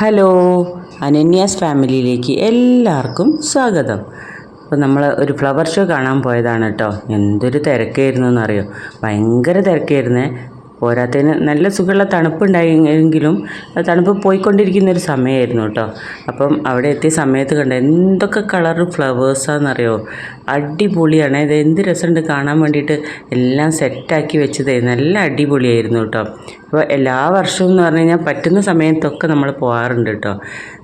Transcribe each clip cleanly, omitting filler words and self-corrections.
Hello, അനന്യാസ് ഫാമിലിയിലേക്ക് എല്ലാവർക്കും സ്വാഗതം. അപ്പോൾ നമ്മൾ ഒരു ഫ്ലവർ ഷോ കാണാൻ പോയതാണ് കേട്ടോ. എന്തൊരു തിരക്കായിരുന്നു എന്നറിയോ, ഭയങ്കര തിരക്കായിരുന്നേ. പോരാത്തതിന് നല്ല സുഖമുള്ള തണുപ്പുണ്ടായെങ്കിലും തണുപ്പ് പോയിക്കൊണ്ടിരിക്കുന്ന ഒരു സമയമായിരുന്നു കേട്ടോ. അപ്പം അവിടെ എത്തിയ സമയത്ത് കണ്ട എന്തൊക്കെ കളർ ഫ്ലവേഴ്സാണെന്നറിയോ, അടിപൊളിയാണ്. ഇത് എന്ത് രസമുണ്ട് കാണാൻ വേണ്ടിയിട്ട്. എല്ലാം സെറ്റാക്കി വെച്ചതേ നല്ല അടിപൊളിയായിരുന്നു കേട്ടോ. അപ്പോൾ എല്ലാ വർഷവും എന്ന് പറഞ്ഞു കഴിഞ്ഞാൽ പറ്റുന്ന സമയത്തൊക്കെ നമ്മൾ പോകാറുണ്ട് കേട്ടോ.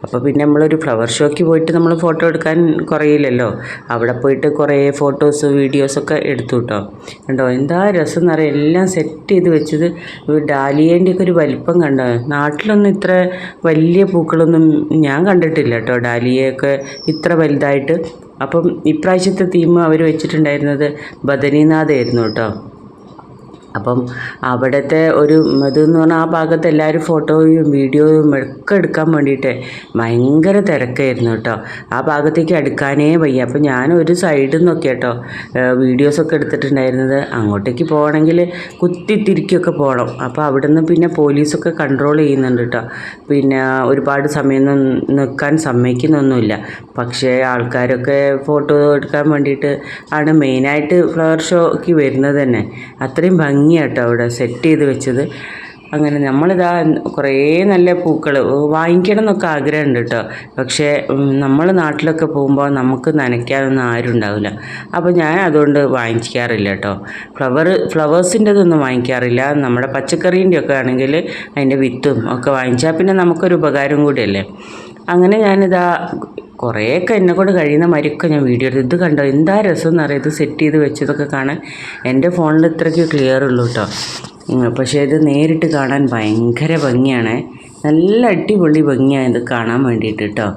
അപ്പോൾ പിന്നെ നമ്മളൊരു ഫ്ലവർ ഷോയ്ക്ക് പോയിട്ട് നമ്മൾ ഫോട്ടോ എടുക്കാൻ കുറയില്ലല്ലോ. അവിടെ പോയിട്ട് കുറേ ഫോട്ടോസ് വീഡിയോസൊക്കെ എടുത്തു കേട്ടോ. കണ്ടോ എന്താ രസം എന്നറിയാം, എല്ലാം സെറ്റ് ചെയ്ത് വെച്ചത്. ഡാലിയേൻ്റെയൊക്കെ ഒരു വലിപ്പം കണ്ടോ. നാട്ടിലൊന്നും ഇത്ര വലിയ പൂക്കളൊന്നും ഞാൻ കണ്ടിട്ടില്ല കേട്ടോ, ഡാലിയൊക്കെ ഇത്ര വലുതായിട്ട്. അപ്പം ഇപ്രാവശ്യത്തെ തീം അവർ വെച്ചിട്ടുണ്ടായിരുന്നത് ബദരീനാഥായിരുന്നു കേട്ടോ. അപ്പം അവിടുത്തെ ഒരു ഇതെന്ന് പറഞ്ഞാൽ ആ ഭാഗത്ത് എല്ലാവരും ഫോട്ടോയും വീഡിയോയും ഒക്കെ എടുക്കാൻ വേണ്ടിയിട്ട് ഭയങ്കര തിരക്കായിരുന്നു കേട്ടോ. ആ ഭാഗത്തേക്ക് അടുക്കാനേ വയ്യ. അപ്പം ഞാൻ ഒരു സൈഡിൽ നിന്നൊക്കെ കേട്ടോ വീഡിയോസൊക്കെ എടുത്തിട്ടുണ്ടായിരുന്നത്. അങ്ങോട്ടേക്ക് പോകണമെങ്കിൽ കുത്തിത്തിരിക്കൊക്കെ പോകണം. അപ്പോൾ അവിടെ നിന്ന് പിന്നെ പോലീസൊക്കെ കൺട്രോൾ ചെയ്യുന്നുണ്ട് കേട്ടോ. പിന്നെ ഒരുപാട് സമയം നിൽക്കാൻ സമ്മതിക്കുന്നൊന്നുമില്ല. പക്ഷേ ആൾക്കാരൊക്കെ ഫോട്ടോ എടുക്കാൻ വേണ്ടിയിട്ട് ആണ് മെയിനായിട്ട് ഫ്ലവർ ഷോയ്ക്ക് വരുന്നത് തന്നെ. അത്രയും ഭംഗിയാട്ടോ അവിടെ സെറ്റ് ചെയ്ത് വെച്ചത്. അങ്ങനെ നമ്മളിതാ കുറേ നല്ല പൂക്കൾ വാങ്ങിക്കണം എന്നൊക്കെ ആഗ്രഹമുണ്ട് കേട്ടോ. പക്ഷേ നമ്മൾ നാട്ടിലൊക്കെ പോകുമ്പോൾ നമുക്ക് നനയ്ക്കാനൊന്നും ആരും ഉണ്ടാവില്ല. അപ്പോൾ ഞാൻ അതുകൊണ്ട് വാങ്ങിക്കാറില്ല കേട്ടോ. ഫ്ലവേഴ്സിൻ്റെതൊന്നും വാങ്ങിക്കാറില്ല. നമ്മുടെ പച്ചക്കറീൻ്റെയൊക്കെ ആണെങ്കിൽ അതിൻ്റെ വിത്തും ഒക്കെ വാങ്ങിച്ചാൽ പിന്നെ നമുക്കൊരു ഉപകാരം കൂടിയല്ലേ. അങ്ങനെ ഞാനിതാ കുറേയൊക്കെ എന്നെക്കൊണ്ട് കഴിയുന്ന മാതിരിയൊക്കെ ഞാൻ വീഡിയോ എടുത്തു. ഇത് കണ്ടോ എന്താ രസം എന്നറിയാം, ഇത് സെറ്റ് ചെയ്ത് വെച്ചതൊക്കെ കാണാൻ. എൻ്റെ ഫോണിൽ ഇത്രയ്ക്ക് ക്ലിയർ ഉള്ളൂ കേട്ടോ. പക്ഷേ ഇത് നേരിട്ട് കാണാൻ ഭയങ്കര ഭംഗിയാണ്. നല്ല അടിപൊളി ഭംഗിയാണ് ഇത് കാണാൻ വേണ്ടിയിട്ട് കേട്ടോ.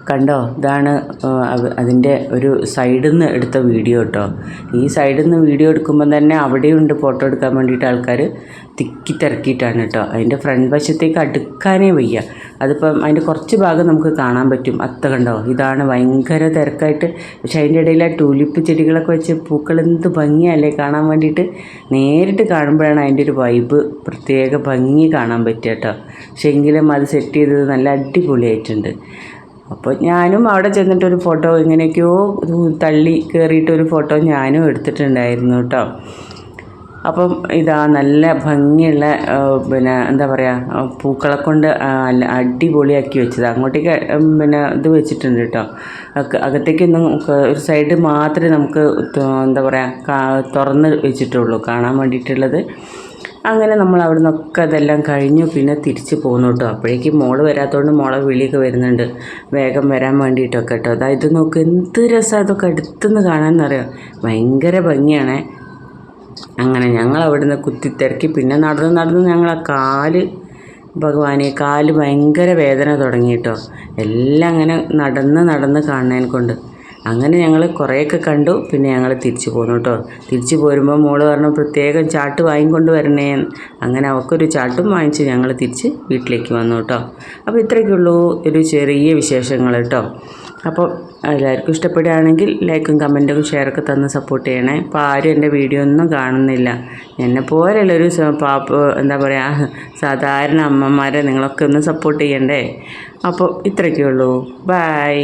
കണ്ടോ, ഇതാണ് അതിൻ്റെ ഒരു സൈഡിൽ നിന്ന് എടുത്ത വീഡിയോ കേട്ടോ. ഈ സൈഡിൽ നിന്ന് വീഡിയോ എടുക്കുമ്പോൾ തന്നെ അവിടെയുണ്ട് ഫോട്ടോ എടുക്കാൻ വേണ്ടിയിട്ട് ആൾക്കാർ തിക്കി തിരക്കിയിട്ടാണ് കേട്ടോ. അതിൻ്റെ ഫ്രണ്ട് വശത്തേക്ക് അടുക്കാനേ വയ്യ. അതിപ്പം അതിൻ്റെ കുറച്ച് ഭാഗം നമുക്ക് കാണാൻ പറ്റും. കണ്ടോ, ഇതാണ് ഭയങ്കര തിരക്കായിട്ട്. പക്ഷേ അതിൻ്റെ ഇടയിൽ ആ ടൂലിപ്പ് ചെടികളൊക്കെ വെച്ച് പൂക്കൾ എന്ത് ഭംഗിയല്ലേ കാണാൻ വേണ്ടിയിട്ട്. നേരിട്ട് കാണുമ്പോഴാണ് അതിൻ്റെ ഒരു വൈബ്, പ്രത്യേക ഭംഗി കാണാൻ പറ്റുക കേട്ടോ. പക്ഷേ എങ്കിലും അത് സെറ്റ് ചെയ്തത് നല്ല അടിപൊളിയായിട്ടുണ്ട്. അപ്പോൾ ഞാനും അവിടെ ചെന്നിട്ടൊരു ഫോട്ടോ എങ്ങനെയൊക്കെയോ തള്ളി കയറിയിട്ടൊരു ഫോട്ടോ ഞാനും എടുത്തിട്ടുണ്ടായിരുന്നു കേട്ടോ. അപ്പം ഇതാ നല്ല ഭംഗിയുള്ള പിന്നെ എന്താ പറയുക പൂക്കളെ കൊണ്ട് അടിപൊളിയാക്കി വെച്ചത്. അങ്ങോട്ടേക്ക് പിന്നെ ഇത് വെച്ചിട്ടുണ്ട് കേട്ടോ. അകത്തേക്കൊന്നും ഒരു സൈഡ് മാത്രമേ നമുക്ക് എന്താ പറയുക തുറന്ന് വെച്ചിട്ടുള്ളൂ കാണാൻ വേണ്ടിയിട്ടുള്ളത്. അങ്ങനെ നമ്മൾ അവിടെ നിന്നൊക്കെ അതെല്ലാം കഴിഞ്ഞു പിന്നെ തിരിച്ച് പോന്നു കേട്ടോ. അപ്പോഴേക്കും മോള് വരാത്തതുകൊണ്ട് മോളെ വിളിയൊക്കെ വരുന്നുണ്ട് വേഗം വരാൻ വേണ്ടിയിട്ടൊക്കെ കേട്ടോ. അതായത് നോക്ക് എന്ത് രസമാണ് ഇതൊക്കെ അടുത്തുനിന്ന് കാണാമെന്നറിയാം, ഭയങ്കര ഭംഗിയാണേ. അങ്ങനെ ഞങ്ങൾ അവിടെ നിന്ന് കുത്തിത്തിരക്കി പിന്നെ നടന്ന് ഞങ്ങളെ കാല് ഭയങ്കര വേദന തുടങ്ങി കേട്ടോ. എല്ലാം അങ്ങനെ നടന്ന് കാണുന്നതിനെ കൊണ്ട്. അങ്ങനെ ഞങ്ങൾ കുറേയൊക്കെ കണ്ടു പിന്നെ ഞങ്ങൾ തിരിച്ചു പോന്നു കേട്ടോ. തിരിച്ചു പോരുമ്പോൾ മോള് പറഞ്ഞു പ്രത്യേകം ചാട്ട് വാങ്ങിക്കൊണ്ട് വരണേ. അങ്ങനെ അവൾക്കൊരു ചാട്ടും വാങ്ങിച്ച് ഞങ്ങൾ തിരിച്ച് വീട്ടിലേക്ക് വന്നു കേട്ടോ. അപ്പോൾ ഇത്രയൊക്കെയുള്ളൂ ഒരു ചെറിയ വിശേഷങ്ങൾ കേട്ടോ. അപ്പോൾ എല്ലാവർക്കും ഇഷ്ടപ്പെടുകയാണെങ്കിൽ ലൈക്കും കമൻറ്റും ഷെയറൊക്കെ തന്ന് സപ്പോർട്ട് ചെയ്യണേ. അപ്പോൾ ആരും എൻ്റെ വീഡിയോ ഒന്നും കാണുന്നില്ല. എന്നെപ്പോലുള്ളൊരു എന്താ പറയുക സാധാരണ അമ്മമാരെ നിങ്ങളൊക്കെ ഒന്ന് സപ്പോർട്ട് ചെയ്യണ്ടേ. അപ്പോൾ ഇത്രയൊക്കെയുള്ളൂ. ബൈ.